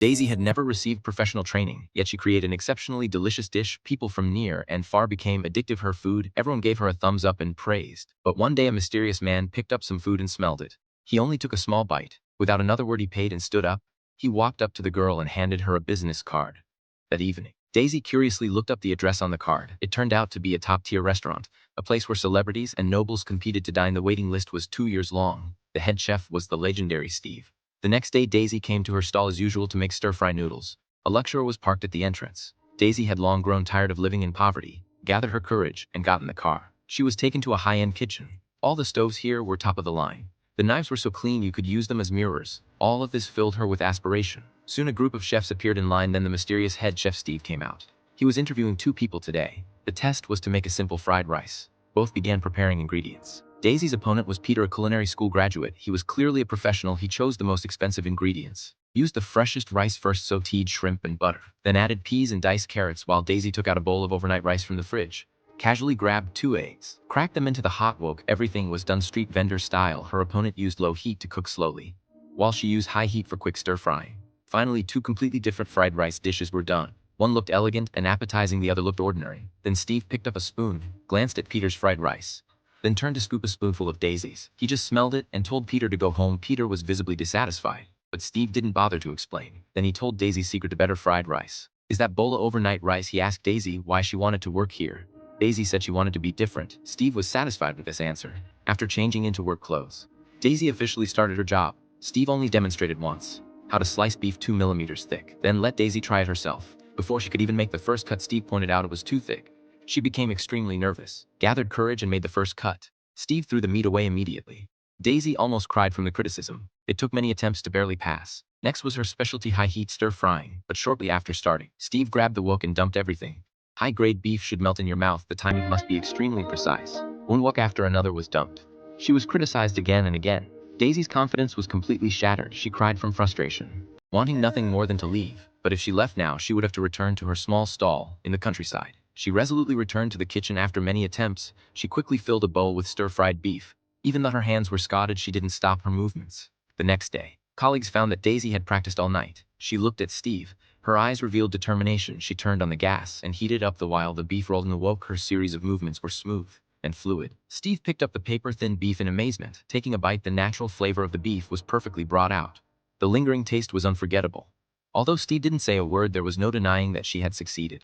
Daisy had never received professional training, yet she created an exceptionally delicious dish. People from near and far became addicted to her food. Everyone gave her a thumbs up and praised. But one day a mysterious man picked up some food and smelled it. He only took a small bite. Without another word he paid and stood up. He walked up to the girl and handed her a business card. That evening, Daisy curiously looked up the address on the card. It turned out to be a top-tier restaurant, a place where celebrities and nobles competed to dine. The waiting list was 2 years long. The head chef was the legendary Steve. The next day Daisy came to her stall as usual to make stir-fry noodles. A lecturer was parked at the entrance. Daisy had long grown tired of living in poverty, gathered her courage, and got in the car. She was taken to a high-end kitchen. All the stoves here were top of the line. The knives were so clean you could use them as mirrors. All of this filled her with aspiration. Soon a group of chefs appeared in line. Then the mysterious head chef Steve came out. He was interviewing 2 people today. The test was to make a simple fried rice. Both began preparing ingredients. Daisy's opponent was Peter, a culinary school graduate. He was clearly a professional. He chose the most expensive ingredients. Used the freshest rice first, sauteed shrimp and butter, then added peas and diced carrots, while Daisy took out a bowl of overnight rice from the fridge. Casually grabbed 2 eggs, cracked them into the hot wok. Everything was done street vendor style. Her opponent used low heat to cook slowly, while she used high heat for quick stir frying. Finally, 2 completely different fried rice dishes were done. One looked elegant and appetizing, the other looked ordinary. Then Steve picked up a spoon, glanced at Peter's fried rice, then turned to scoop a spoonful of Daisy's. He just smelled it and told Peter to go home. Peter was visibly dissatisfied, but Steve didn't bother to explain. Then he told Daisy's secret to better fried rice. "Is that bowl of overnight rice?" He asked Daisy why she wanted to work here. Daisy said she wanted to be different. Steve was satisfied with this answer. After changing into work clothes, Daisy officially started her job. Steve only demonstrated once how to slice beef 2 millimeters thick, then let Daisy try it herself. Before she could even make the first cut, Steve pointed out it was too thick. She became extremely nervous, gathered courage, and made the first cut. Steve threw the meat away immediately. Daisy almost cried from the criticism. It took many attempts to barely pass. Next was her specialty high-heat stir-frying, but shortly after starting, Steve grabbed the wok and dumped everything. High-grade beef should melt in your mouth. The timing must be extremely precise. One wok after another was dumped. She was criticized again and again. Daisy's confidence was completely shattered. She cried from frustration, wanting nothing more than to leave. But if she left now, she would have to return to her small stall in the countryside. She resolutely returned to the kitchen. After many attempts, she quickly filled a bowl with stir-fried beef. Even though her hands were scalded, she didn't stop her movements. The next day, colleagues found that Daisy had practiced all night. She looked at Steve. Her eyes revealed determination. She turned on the gas and heated up the while the beef rolled in the wok. Her series of movements were smooth and fluid. Steve picked up the paper-thin beef in amazement. Taking a bite, the natural flavor of the beef was perfectly brought out. The lingering taste was unforgettable. Although Steve didn't say a word, there was no denying that she had succeeded.